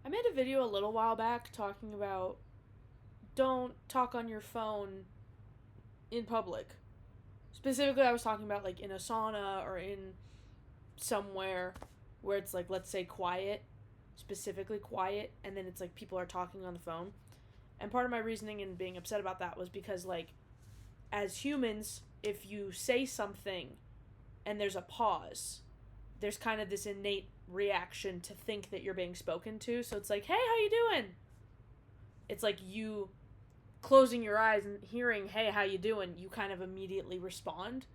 I made a video a little while back talking about don't talk on your phone in public. Specifically, I was talking about like in a sauna or in somewhere where it's like, let's say, quiet, specifically quiet, and then it's like people are talking on the phone. And part of my reasoning in being upset about that was because, like, as humans, if you say something and there's a pause, there's kind of this innate reaction to think that you're being spoken to. So it's like, hey, how you doing? It's like you closing your eyes and hearing, hey, how you doing? You kind of immediately respond,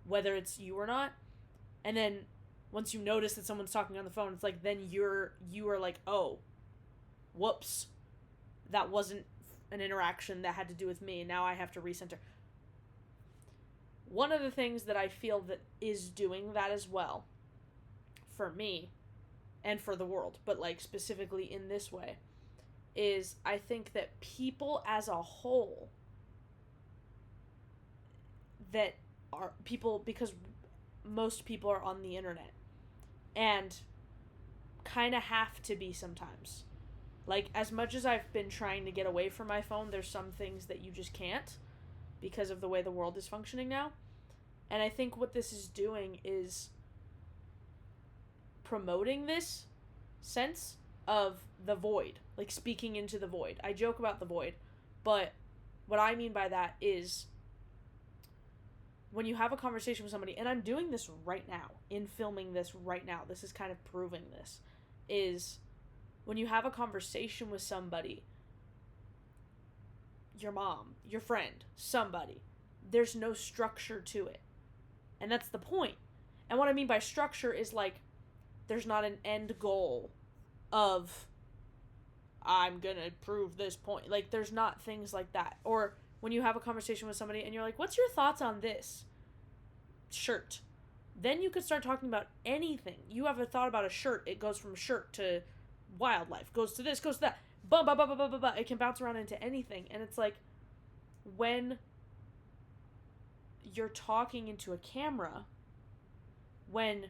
whether it's you or not. And then once you notice that someone's talking on the phone, it's like then you are like, oh, whoops, that wasn't an interaction that had to do with me. Now I have to recenter. One of the things that I feel that is doing that as well, for me, and for the world, but like specifically in this way, is I think that people as a whole, that are people, because most people are on the internet and kind of have to be sometimes. Like, as much as I've been trying to get away from my phone, there's some things that you just can't because of the way the world is functioning now. And I think what this is doing is promoting this sense of the void, like speaking into the void. I joke about the void, but what I mean by that is when you have a conversation with somebody, and I'm doing this right now, in filming this right now, this is kind of proving this, is when you have a conversation with somebody, your mom, your friend, somebody, there's no structure to it. And that's the point. And what I mean by structure is like, there's not an end goal of, I'm gonna prove this point. Like, there's not things like that. Or when you have a conversation with somebody and you're like, what's your thoughts on this shirt? Then you could start talking about anything. You have a thought about a shirt, it goes from shirt to wildlife, goes to this, goes to that. Blah, blah, blah, blah, blah, blah, blah. It can bounce around into anything. And it's like, when you're talking into a camera, when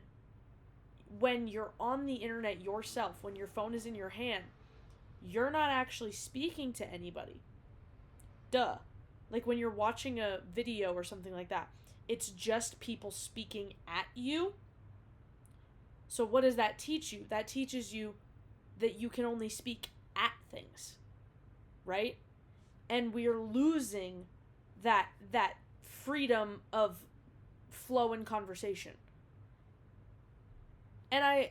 you're on the internet yourself, when your phone is in your hand, you're not actually speaking to anybody. Duh. Like when you're watching a video or something like that, it's just people speaking at you. So what does that teach you? That teaches you that you can only speak at things, right? And we're losing that freedom of flow in conversation. And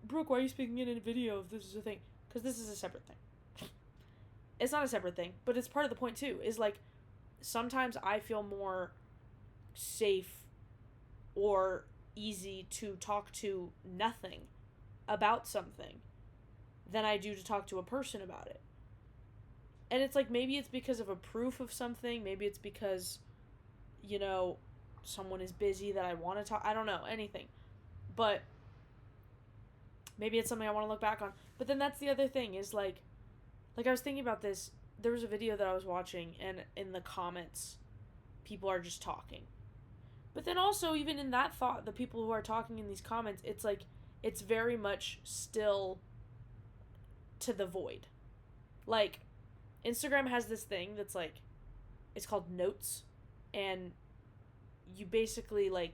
Brooke, why are you speaking in a video if this is a thing? Because this is a separate thing. It's not a separate thing, but it's part of the point too, is like, sometimes I feel more safe or easy to talk to nothing about something than I do to talk to a person about it. And it's like, maybe it's because of a proof of something, maybe it's because, you know, someone is busy that I want to talk, I don't know, anything. But maybe it's something I want to look back on. But then that's the other thing, is like I was thinking about this, there was a video that I was watching, and in the comments, people are just talking. But then also, even in that thought, the people who are talking in these comments, it's like, it's very much still to the void. Like, Instagram has this thing that's like, it's called Notes, and you basically, like,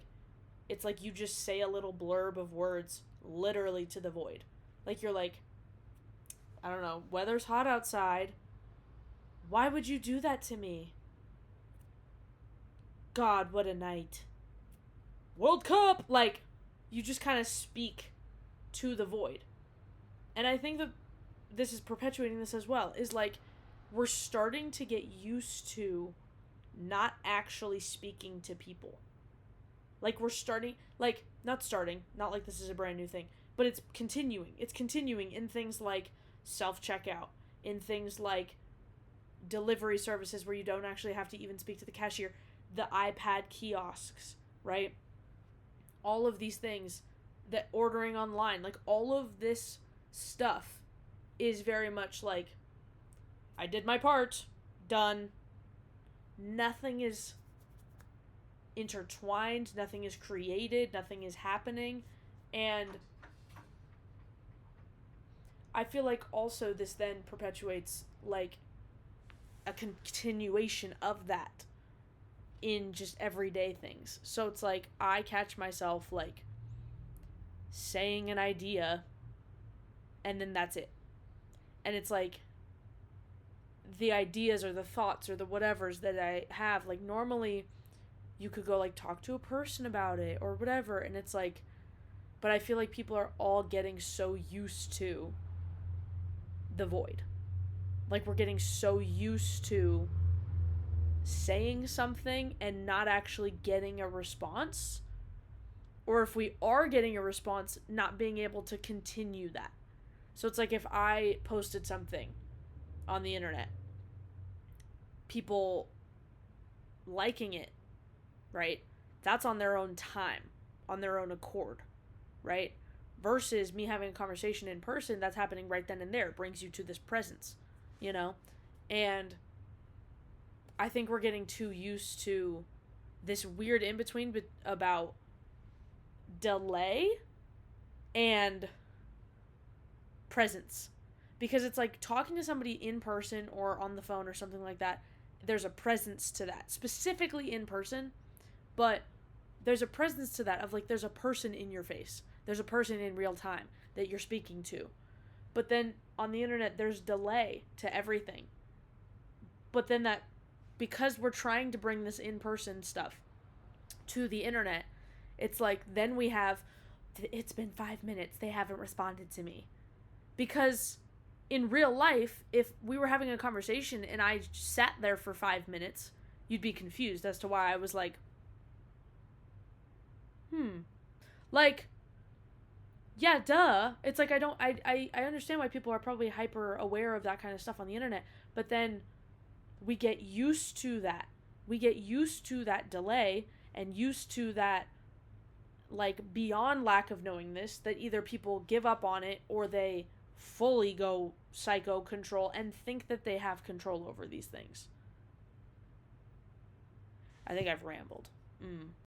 it's like you just say a little blurb of words literally to the void. Like, you're like, I don't know, weather's hot outside. Why would you do that to me? God, what a night. World Cup! Like, you just kind of speak to the void. And I think that this is perpetuating this as well, is like, we're starting to get used to not actually speaking to people. Like, we're starting, like, not like this is a brand new thing, but it's continuing. It's continuing in things like self-checkout, in things like delivery services where you don't actually have to even speak to the cashier, the iPad kiosks, right? All of these things, that ordering online, like, all of this stuff is very much like, I did my part, done. Nothing is intertwined, nothing is created, nothing is happening, and I feel like also this then perpetuates like a continuation of that in just everyday things. So it's like I catch myself like saying an idea and then that's it. And it's like the ideas or the thoughts or the whatevers that I have, like normally you could go like talk to a person about it or whatever, and it's like, but I feel like people are all getting so used to the void. Like we're getting so used to saying something and not actually getting a response, or if we are getting a response, not being able to continue that. So it's like if I posted something on the internet, people liking it, right? That's on their own time, on their own accord, right? Versus me having a conversation in person that's happening right then and there. It brings you to this presence, you know? And I think we're getting too used to this weird in between about delay and presence. Because it's like talking to somebody in person or on the phone or something like that, there's a presence to that, specifically in person, but there's a presence to that of like there's a person in your face. There's a person in real time that you're speaking to. But then on the internet, there's delay to everything. But then that, because we're trying to bring this in-person stuff to the internet, it's like then we have, it's been 5 minutes, they haven't responded to me. Because in real life, if we were having a conversation and I sat there for 5 minutes, you'd be confused as to why I was like, like, yeah, duh. It's like I understand why people are probably hyper aware of that kind of stuff on the internet, but then we get used to that. We get used to that delay and used to that, like, beyond lack of knowing this, that either people give up on it or they fully go psycho control and think that they have control over these things. I think I've rambled.